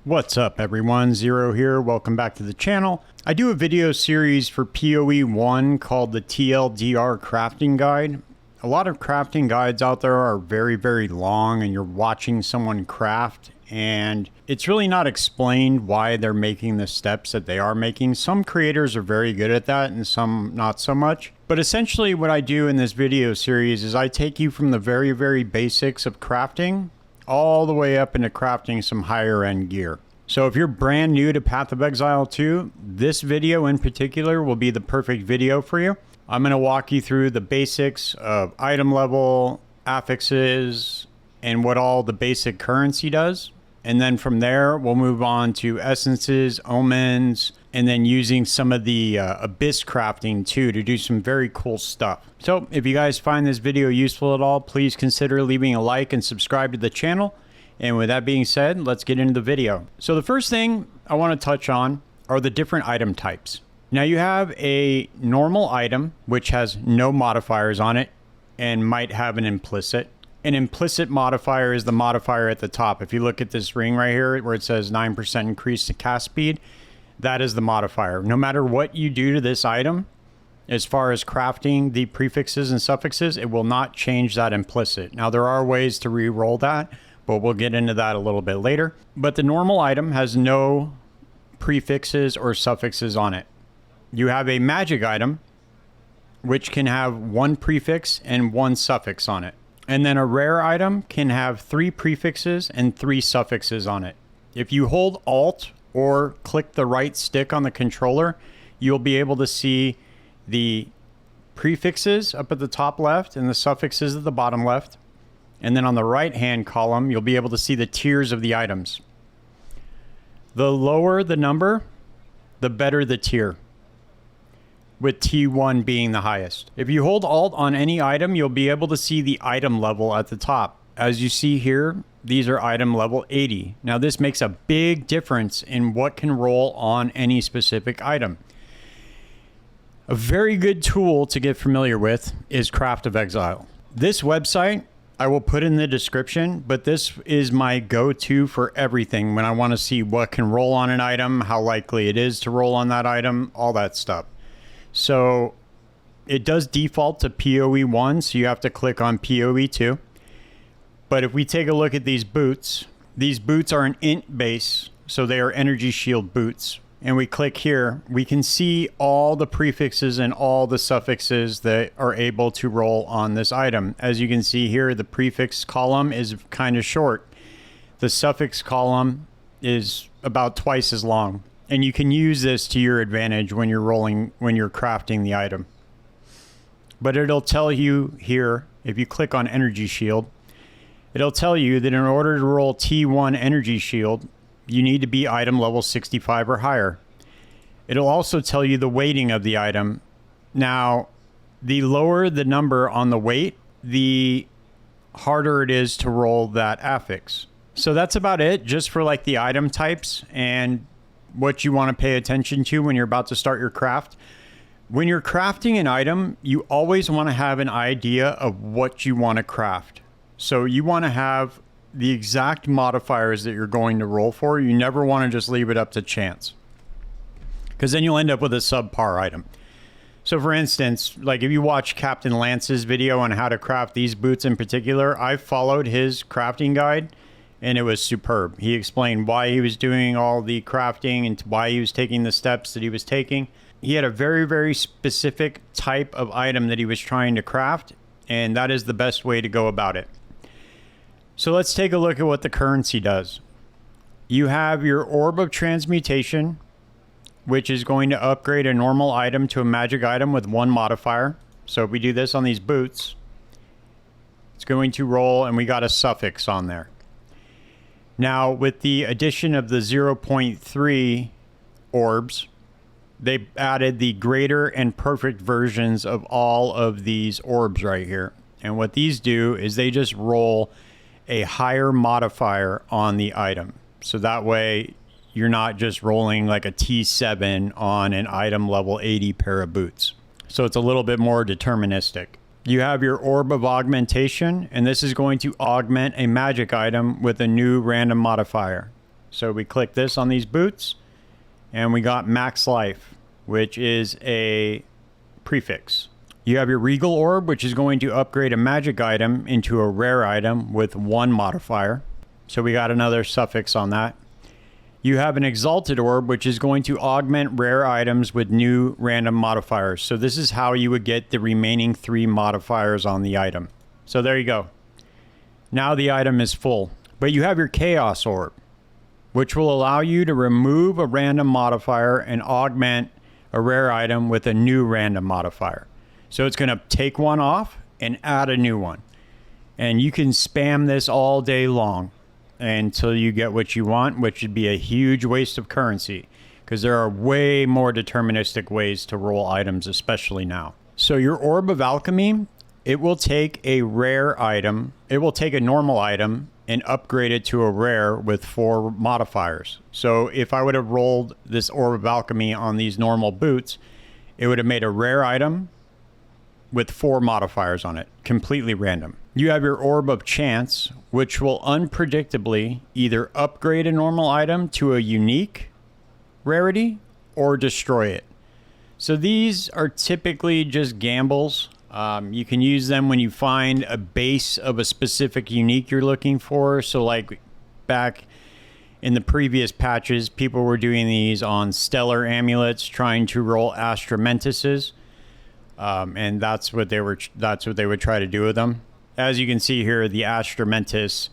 What's up everyone, Zero here, welcome back to the channel. I do a video series for PoE 1 called the TLDR Crafting Guide. A lot of crafting guides out there are very long and you're watching someone craft and it's really not explained why they're making the steps that they are making. Some creators are very good at that and some not so much. But essentially what I do in this video series is I take you from the very basics of crafting all the way up into crafting some higher end gear. So if you're brand new to Path of Exile 2, this video in particular will be the perfect video for you. I'm going to walk you through the basics of item level, affixes, and what all the basic currency does. And then from there, we'll move on to essences, omens, and then using some of the abyss crafting too to do some very cool stuff. So if you guys find this video useful at all, please consider leaving a like and subscribe to the channel. And with that being said, let's get into the video. So the first thing I want to touch on are the different item types. Now you have a normal item, which has no modifiers on it and might have an implicit. An implicit modifier is the modifier at the top. If you look at this ring right here where it says 9% increase to cast speed, that is the modifier. No matter what you do to this item, as far as crafting the prefixes and suffixes, it will not change that implicit. Now there are ways to re-roll that, but we'll get into that a little bit later. But the normal item has no prefixes or suffixes on it. You have a magic item, which can have one prefix and one suffix on it. And then a rare item can have 3 prefixes and 3 suffixes on it. If you hold Alt or click the right stick on the controller, you'll be able to see the prefixes up at the top left and the suffixes at the bottom left. And then on the right hand column, you'll be able to see the tiers of the items. The lower the number, the better the tier, with T1 being the highest. If you hold Alt on any item, you'll be able to see the item level at the top. As you see here, these are item level 80. Now this makes a big difference in what can roll on any specific item. A very good tool to get familiar with is Craft of Exile. This website I will put in the description, but this is my go-to for everything when I want to see what can roll on an item, how likely it is to roll on that item, all that stuff. So it does default to PoE 1, so you have to click on PoE 2. But if we take a look at these boots are an int base, so they are energy shield boots. And we click here, we can see all the prefixes and all the suffixes that are able to roll on this item. As you can see here, the prefix column is kind of short. The suffix column is about twice as long. And you can use this to your advantage when you're crafting the item. But it'll tell you here, if you click on energy shield, it'll tell you that in order to roll T1 energy shield, you need to be item level 65 or higher. It'll also tell you the weighting of the item. Now, the lower the number on the weight, the harder it is to roll that affix. So that's about it, just for like the item types and what you want to pay attention to when you're about to start your craft. When you're crafting an item, you always want to have an idea of what you want to craft. So you want to have the exact modifiers that you're going to roll for. You never want to just leave it up to chance, because then you'll end up with a subpar item. So for instance, like if you watch Captain Lance's video on how to craft these boots in particular, I followed his crafting guide and it was superb. He explained why he was doing all the crafting and why he was taking the steps that he was taking. He had a very specific type of item that he was trying to craft, and that is the best way to go about it. So let's take a look at what the currency does. You have your Orb of Transmutation, which is going to upgrade a normal item to a magic item with 1 modifier. So if we do this on these boots, it's going to roll, and we got a suffix on there. Now, with the addition of the 0.3 orbs, they added the greater and perfect versions of all of these orbs right here. And what these do is they just roll a higher modifier on the item. So that way you're not just rolling like a T7 on an item level 80 pair of boots. So it's a little bit more deterministic. You have your Orb of Augmentation, and this is going to augment a magic item with a new random modifier. So we click this on these boots, and we got max life, which is a prefix. You have your Regal Orb, which is going to upgrade a magic item into a rare item with 1 modifier. So we got another suffix on that. You have an Exalted Orb, which is going to augment rare items with new random modifiers. So this is how you would get the remaining 3 modifiers on the item. So there you go. Now the item is full. But you have your Chaos Orb, which will allow you to remove a random modifier and augment a rare item with a new random modifier. So it's going to take one off and add a new one. And you can spam this all day long until you get what you want, which would be a huge waste of currency, because there are way more deterministic ways to roll items, especially now. So your Orb of Alchemy, it will take a rare item, it will take a normal item and upgrade it to a rare with 4 modifiers. So if I would have rolled this Orb of Alchemy on these normal boots, it would have made a rare item with 4 modifiers on it, completely random. You have your Orb of Chance, which will unpredictably either upgrade a normal item to a unique rarity or destroy it. So these are typically just gambles. You can use them when you find a base of a specific unique you're looking for. So like back in the previous patches, people were doing these on stellar amulets, trying to roll Astromentices. And that's what they would try to do with them. As you can see here, the Astromentis,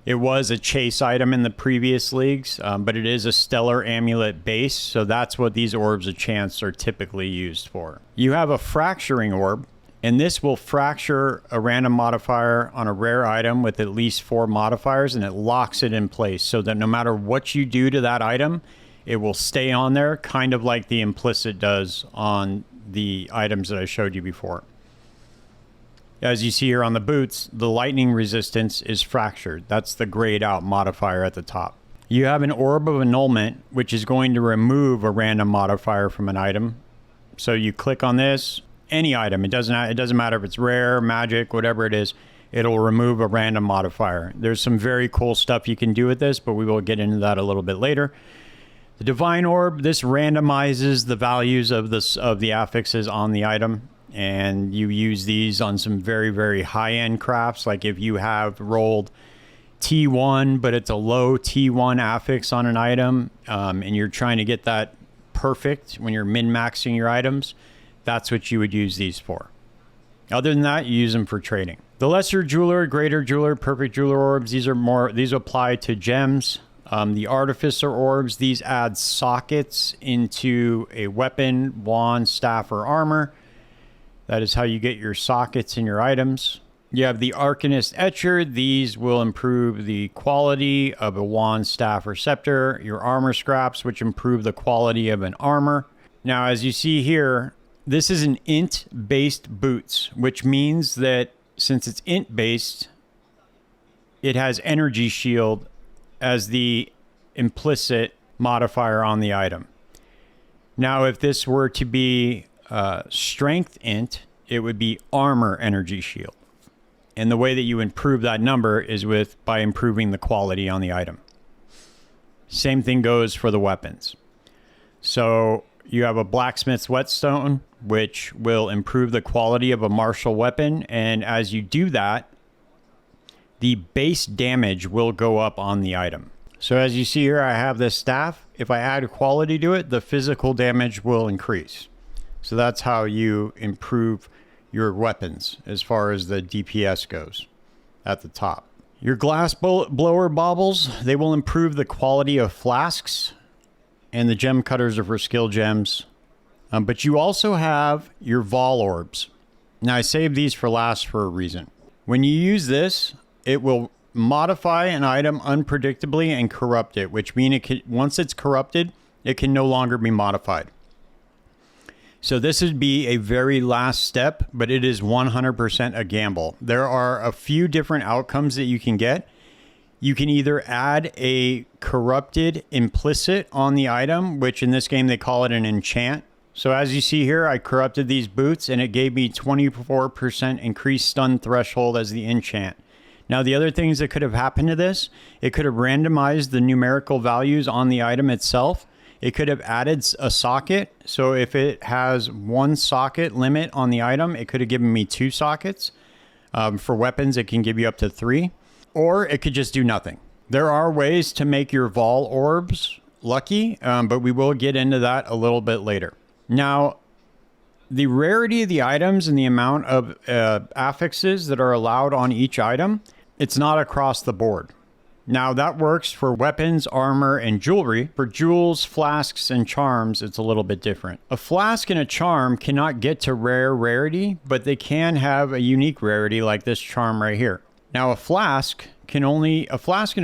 it was a chase item in the previous leagues, but it is a stellar amulet base, so that's what these Orbs of Chance are typically used for. You have a Fracturing Orb, and this will fracture a random modifier on a rare item with at least 4 modifiers, and it locks it in place so that no matter what you do to that item, it will stay on there, kind of like the Implicit does on the items that I showed you before. As you see here on the boots, the lightning resistance is fractured. That's the grayed out modifier at the top. You have an Orb of Annulment, which is going to remove a random modifier from an item. So you click on this, any item, it doesn't matter if it's rare, magic, whatever it is, it'll remove a random modifier. There's some very cool stuff you can do with this, but we will get into that a little bit later. The Divine Orb, this randomizes the values of the affixes on the item, and you use these on some very, very high-end crafts. Like if you have rolled T1, but it's a low T1 affix on an item, and you're trying to get that perfect when you're min-maxing your items, that's what you would use these for. Other than that, you use them for trading. The Lesser Jeweler, Greater Jeweler, Perfect Jeweler Orbs, these apply to gems. The Artificer Orbs, these add sockets into a weapon, wand, staff, or armor. That is how you get your sockets in your items. You have the Arcanist Etcher. These will improve the quality of a wand, staff, or scepter. Your Armor Scraps, which improve the quality of an armor. Now, as you see here, this is an int-based boots, which means that since it's int-based, it has Energy Shield as the implicit modifier on the item. Now, if this were to be strength int, it would be armor energy shield. And the way that you improve that number is by improving the quality on the item. Same thing goes for the weapons. So you have a blacksmith's whetstone, which will improve the quality of a martial weapon. And as you do that, the base damage will go up on the item. So as you see here, I have this staff. If I add quality to it, the physical damage will increase. So that's how you improve your weapons as far as the DPS goes at the top. Your glass blower baubles, they will improve the quality of flasks, and the gem cutters are for skill gems. But you also have your Vol Orbs. Now I saved these for last for a reason. When you use this, it will modify an item unpredictably and corrupt it, which means once it's corrupted, it can no longer be modified. So this would be a very last step, but it is 100% a gamble. There are a few different outcomes that you can get. You can either add a corrupted implicit on the item, which in this game they call it an enchant. So as you see here, I corrupted these boots and it gave me 24% increased stun threshold as the enchant. Now, the other things that could have happened to this, it could have randomized the numerical values on the item itself. It could have added a socket. So if it has 1 socket limit on the item, it could have given me 2 sockets. For weapons, it can give you up to 3. Or it could just do nothing. There are ways to make your Vol orbs lucky, but we will get into that a little bit later. Now, the rarity of the items and the amount of affixes that are allowed on each item, it's not across the board. Now, that works for weapons, armor, and jewelry. For jewels, flasks, and charms, it's a little bit different. A flask and a charm cannot get to rare rarity, but they can have a unique rarity like this charm right here. Now, a flask and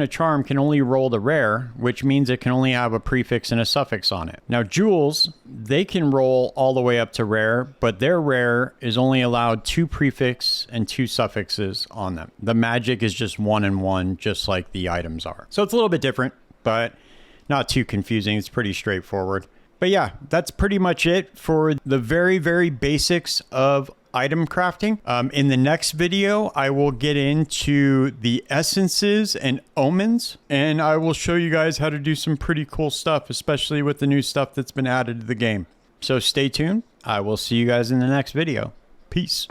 a charm can only roll the rare, which means it can only have a prefix and a suffix on it. Now, jewels, they can roll all the way up to rare, but their rare is only allowed 2 prefix and 2 suffixes on them. The magic is just 1 and 1, just like the items are. So it's a little bit different, but not too confusing. It's pretty straightforward. But yeah, that's pretty much it for the very, very basics of item crafting. In the next video, I will get into the essences and omens, and I will show you guys how to do some pretty cool stuff, especially with the new stuff that's been added to the game. So stay tuned. I will see you guys in the next video. Peace.